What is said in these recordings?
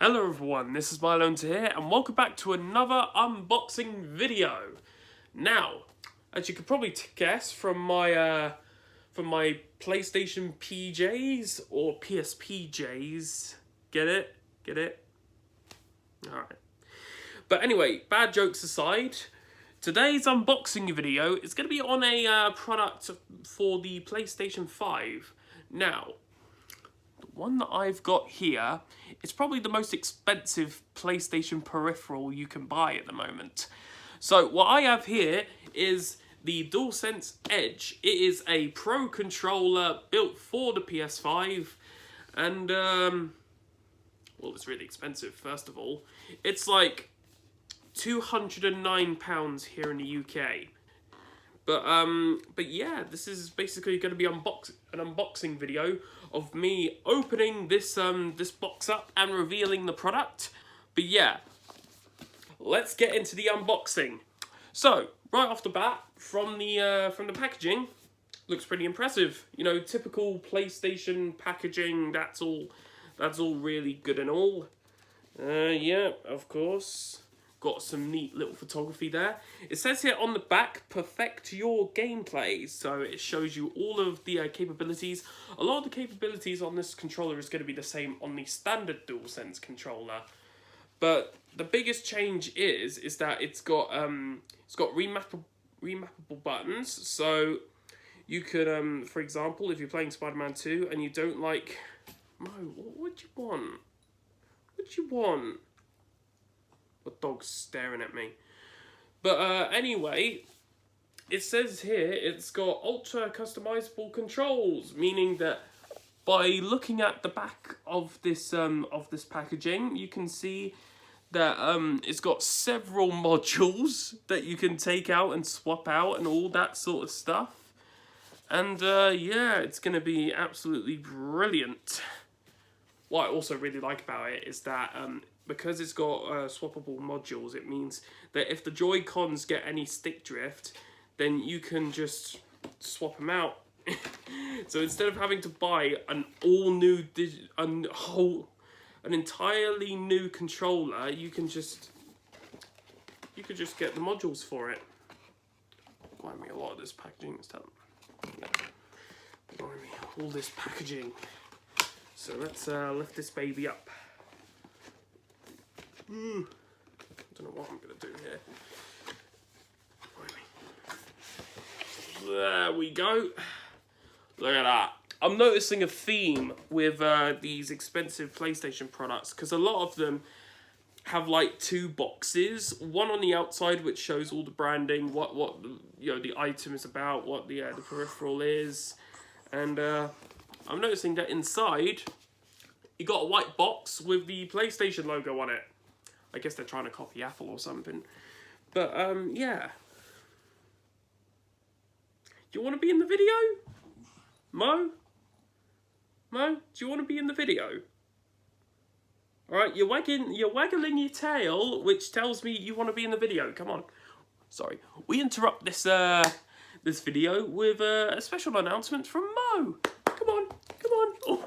Hello everyone, this is Milo here, and welcome back to another unboxing video. Now, as you could probably guess from my PlayStation PJs or PSPJs, get it? Get it? Alright. But anyway, bad jokes aside, today's unboxing video is going to be on a product for the PlayStation 5. Now, one that I've got here is probably the most expensive PlayStation peripheral you can buy at the moment. So what I have here is the DualSense Edge. It is a Pro controller built for the PS5, and well, it's really expensive. First of all, it's like £209 here in the UK. But yeah, this is basically going to be an unboxing video of me opening this this box up and revealing the product. But yeah, let's get into the unboxing. So right off the bat, from the packaging, looks pretty impressive. You know, typical PlayStation packaging. That's all really good and all. Yeah, of course. Got some neat little photography there. It says here on the back, perfect your gameplay. So it shows you all of the capabilities. A lot of the capabilities on this controller is going to be the same on the standard DualSense controller. But the biggest change is that it's got remappable buttons. So you could, for example, if you're playing Spider-Man 2 and you don't like... Mo, what do you want? What do you want? The dog's staring at me. But anyway, it says here it's got ultra customizable controls, meaning that by looking at the back of this packaging, you can see that it's got several modules that you can take out and swap out and all that sort of stuff. And yeah, it's going to be absolutely brilliant. What I also really like about it is that because it's got swappable modules, it means that if the Joy-Cons get any stick drift, then you can just swap them out. So instead of having to buy an all-new, an entirely new controller, you can just get the modules for it. Blimey me, a lot of this packaging is done. Blimey me, all this packaging. So let's lift this baby up. I don't know what I'm going to do here. There we go. Look at that. I'm noticing a theme with these expensive PlayStation products, because a lot of them have like two boxes. One on the outside which shows all the branding, what the item is about, what the peripheral is, and I'm noticing that inside you got a white box with the PlayStation logo on it. I guess they're trying to copy Apple or something. But, yeah. Do you want to be in the video? Mo? Mo, do you want to be in the video? Alright, you're waggling your tail, which tells me you want to be in the video. Come on. Sorry. We interrupt this this video with a special announcement from Mo. Come on. Come on. Oh.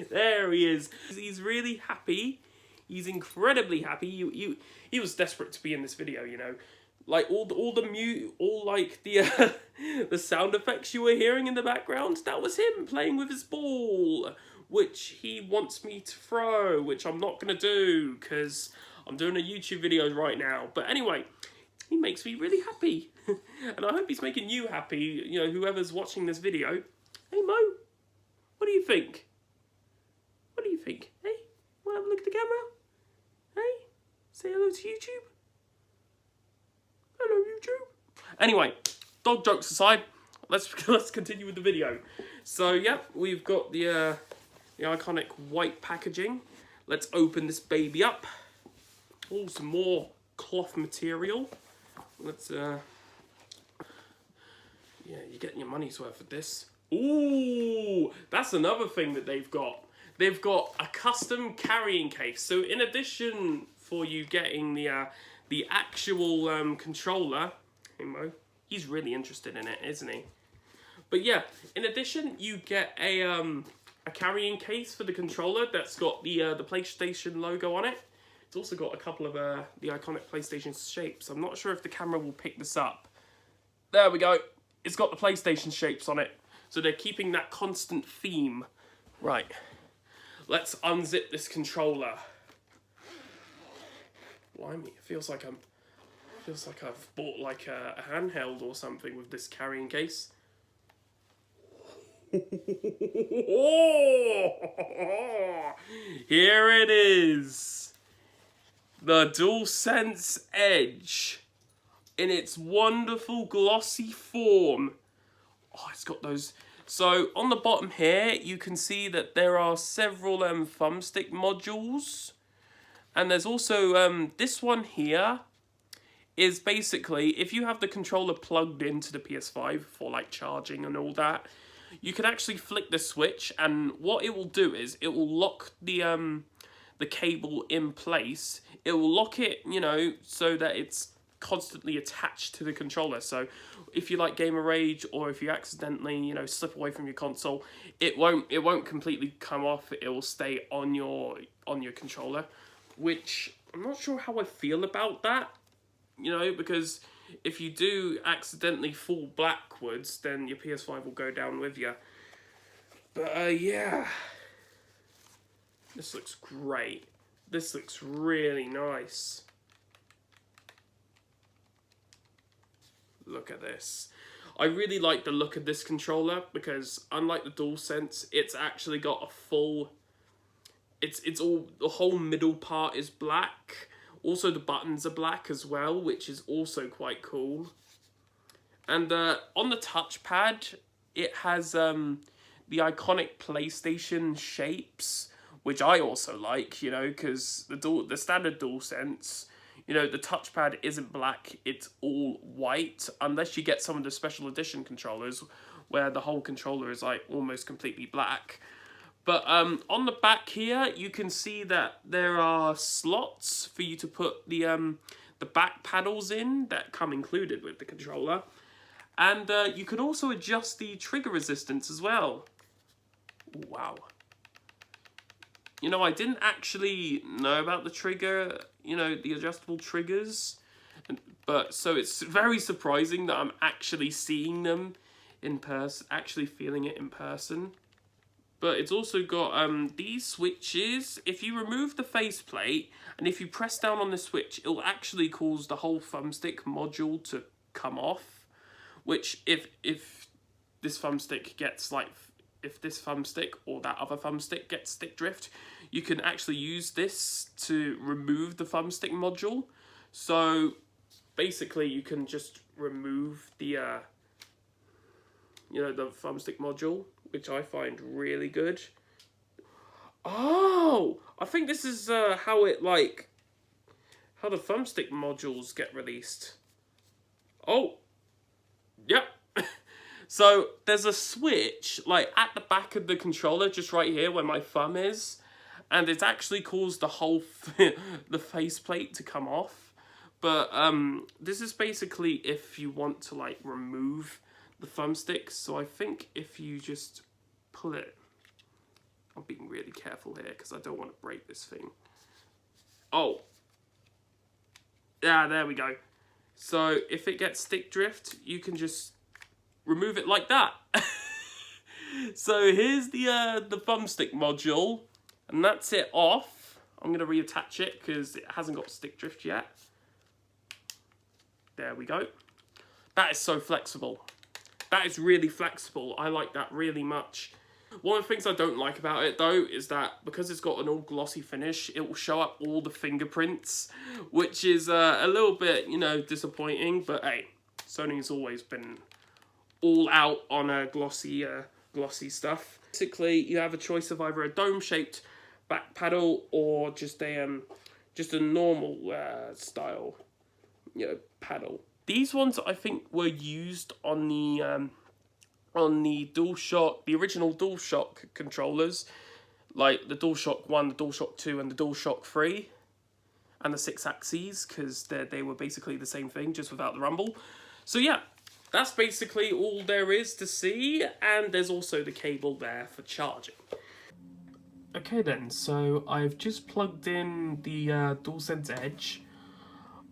There he is. He's really happy. He's incredibly happy. He was desperate to be in this video, you know. Like the sound effects you were hearing in the background, that was him playing with his ball, which he wants me to throw, which I'm not gonna do because I'm doing a YouTube video right now. But anyway, he makes me really happy. And I hope he's making you happy, you know, whoever's watching this video. Hey Mo, what do you think? What do you think? Hey, wanna have a look at the camera? Hey, say hello to YouTube. Hello, YouTube. Anyway, dog jokes aside, let's continue with the video. So, yeah, we've got the iconic white packaging. Let's open this baby up. Oh, some more cloth material. Let's, yeah, you're getting your money's worth with this. Ooh, that's another thing that they've got. They've got a custom carrying case. So in addition for you getting the actual controller, hey Mo, he's really interested in it, isn't he? But yeah, in addition, you get a a carrying case for the controller that's got the PlayStation logo on it. It's also got a couple of the iconic PlayStation shapes. I'm not sure if the camera will pick this up. There we go. It's got the PlayStation shapes on it. So they're keeping that constant theme. Right. Let's unzip this controller. Blimey, it feels like I've bought like a handheld or something with this carrying case. Here it is. The DualSense Edge in its wonderful glossy form. Oh, it's got those. So on the bottom here, you can see that there are several thumbstick modules. And there's also this one here is basically, if you have the controller plugged into the PS5 for like charging and all that, you can actually flick the switch, and what it will do is it will lock the cable in place. It will lock it, you know, so that it's constantly attached to the controller. So if you like gamer rage, or if you accidentally, you know, slip away from your console, it won't completely come off. It will stay on your controller, which I'm not sure how I feel about that, you know, because if you do accidentally fall backwards, then your PS5 will go down with you. But yeah, this looks great. This looks really nice. Look at this. I really like the look of this controller because unlike the DualSense, it's actually got a full... It's all... The whole middle part is black. Also, the buttons are black as well, which is also quite cool. And on the touchpad, it has the iconic PlayStation shapes, which I also like, you know, because the standard DualSense, you know, the touchpad isn't black, it's all white, unless you get some of the special edition controllers where the whole controller is like almost completely black. But on the back here, you can see that there are slots for you to put the back paddles in that come included with the controller. And you can also adjust the trigger resistance as well. Ooh, wow. You know, I didn't actually know about the trigger, you know, the adjustable triggers. But so it's very surprising that I'm actually seeing them in person, actually feeling it in person. But it's also got these switches. If you remove the faceplate and if you press down on the switch, it'll actually cause the whole thumbstick module to come off. Which if this thumbstick gets like, if this thumbstick or that other thumbstick gets stick drift, you can actually use this to remove the thumbstick module. So basically you can just remove the you know, the thumbstick module, which I find really good. Oh, I think this is how the thumbstick modules get released. Oh, yep. So there's a switch like at the back of the controller, just right here where my thumb is, and it's actually caused the whole the faceplate to come off. But this is basically if you want to like remove the thumbstick. So I think if you just pull it, I'm being really careful here because I don't want to break this thing. Oh, yeah, there we go. So if it gets stick drift, you can just remove it like that. So here's the thumbstick module, and that's it off. I'm gonna reattach it because it hasn't got stick drift yet. There we go. That is so flexible. That is really flexible. I like that really much. One of the things I don't like about it though is that because it's got an all glossy finish, it will show up all the fingerprints, which is a little bit, you know, disappointing. But hey, Sony's always been all out on glossy stuff. Basically, you have a choice of either a dome-shaped back paddle or just a normal style, you know, paddle. These ones I think were used on the DualShock, the original DualShock controllers, like the DualShock 1, the DualShock 2, and the DualShock 3, and the 6-axes, because they were basically the same thing, just without the rumble. So yeah, that's basically all there is to see, and there's also the cable there for charging. Okay then, so I've just plugged in the DualSense Edge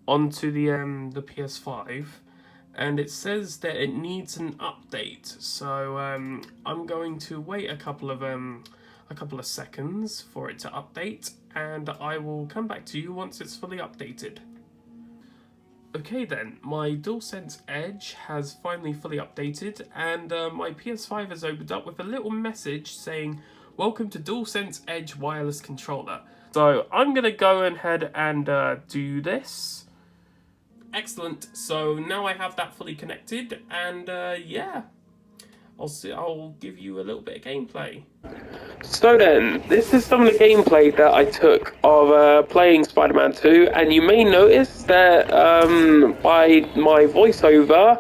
onto the PS5, and it says that it needs an update. So I'm going to wait a couple of seconds for it to update, and I will come back to you once it's fully updated. Okay then, my DualSense Edge has finally fully updated, and my PS5 has opened up with a little message saying, "Welcome to DualSense Edge wireless controller." So I'm gonna go ahead and do this. Excellent. So now I have that fully connected, and yeah, I'll give you a little bit of gameplay. So then, this is some of the gameplay that I took of playing Spider-Man 2, and you may notice that by my voiceover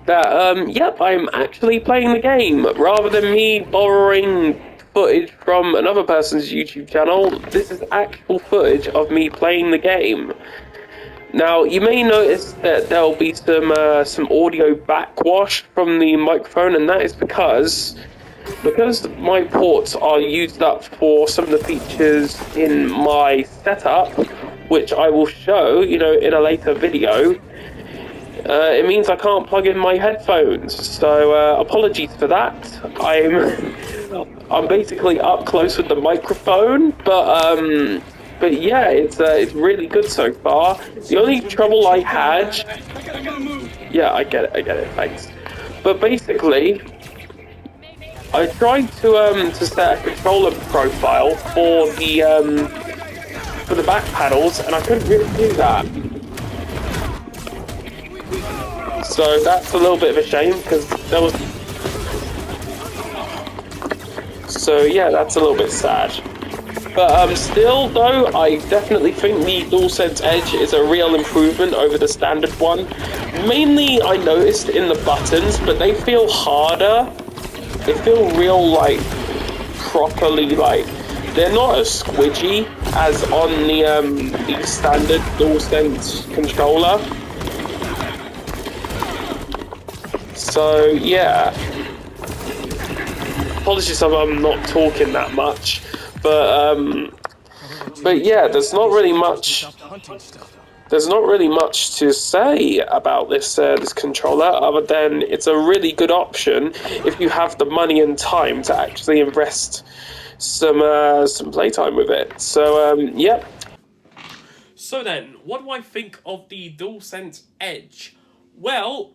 that, yep, I'm actually playing the game, rather than me borrowing footage from another person's YouTube channel. This is actual footage of me playing the game. Now, you may notice that there'll be some audio backwash from the microphone, and that is because my ports are used up for some of the features in my setup, which I will show, in a later video. It means I can't plug in my headphones, so apologies for that. I'm basically up close with the microphone, but yeah, it's really good so far. The only trouble I had... Yeah, I get it, thanks. But basically, I tried to set a controller profile for the back panels, and I couldn't really do that. So that's a little bit of a shame, because there was... So yeah, that's a little bit sad. But still, though, I definitely think the DualSense Edge is a real improvement over the standard one. Mainly, I noticed in the buttons, but they feel harder. They feel real, properly, they're not as squidgy as on the standard DualSense controller. So, yeah. Apologies if I'm not talking that much. But yeah, there's not really much to say about this this controller, other than it's a really good option if you have the money and time to actually invest some playtime with it. So yep. So then, what do I think of the DualSense Edge? Well,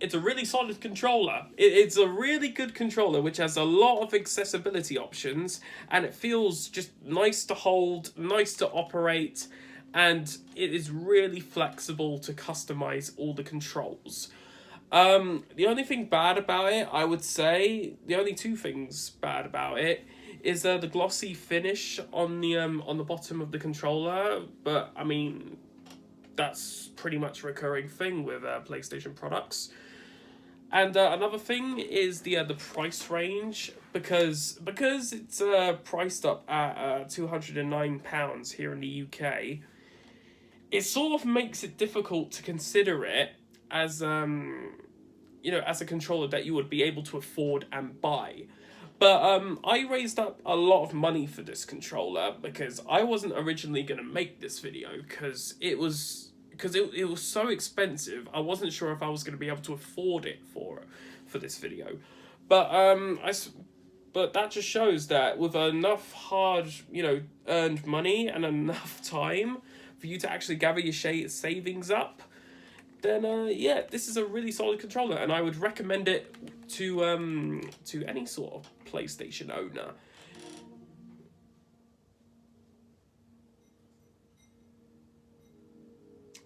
it's a really solid controller. It's a really good controller which has a lot of accessibility options, and it feels just nice to hold, nice to operate, and it is really flexible to customize all the controls. The only thing bad about it, I would say, the only two things bad about it is the glossy finish on the bottom of the controller, but I mean, that's pretty much a recurring thing with PlayStation products. And another thing is the price range, because it's priced up at £209 here in the UK. It sort of makes it difficult to consider it as as a controller that you would be able to afford and buy. But I raised up a lot of money for this controller because I wasn't originally going to make this video because it was so expensive. I wasn't sure if I was going to be able to afford it for this video. But but that just shows that with enough hard, earned money and enough time for you to actually gather your savings up, then yeah, this is a really solid controller, and I would recommend it to any sort of PlayStation owner.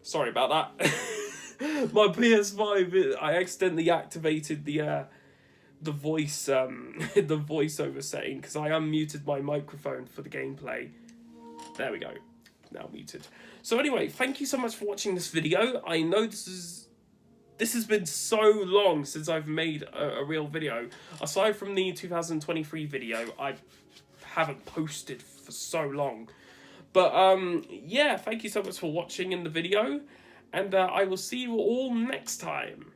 Sorry about that. My PS5, I accidentally activated the voice the voiceover setting because I unmuted my microphone for the gameplay. There we go. Now muted. So anyway, thank you so much for watching this video. I know this has been so long since I've made a real video. Aside from the 2023 video, I haven't posted for so long. But yeah, thank you so much for watching in the video, and I will see you all next time.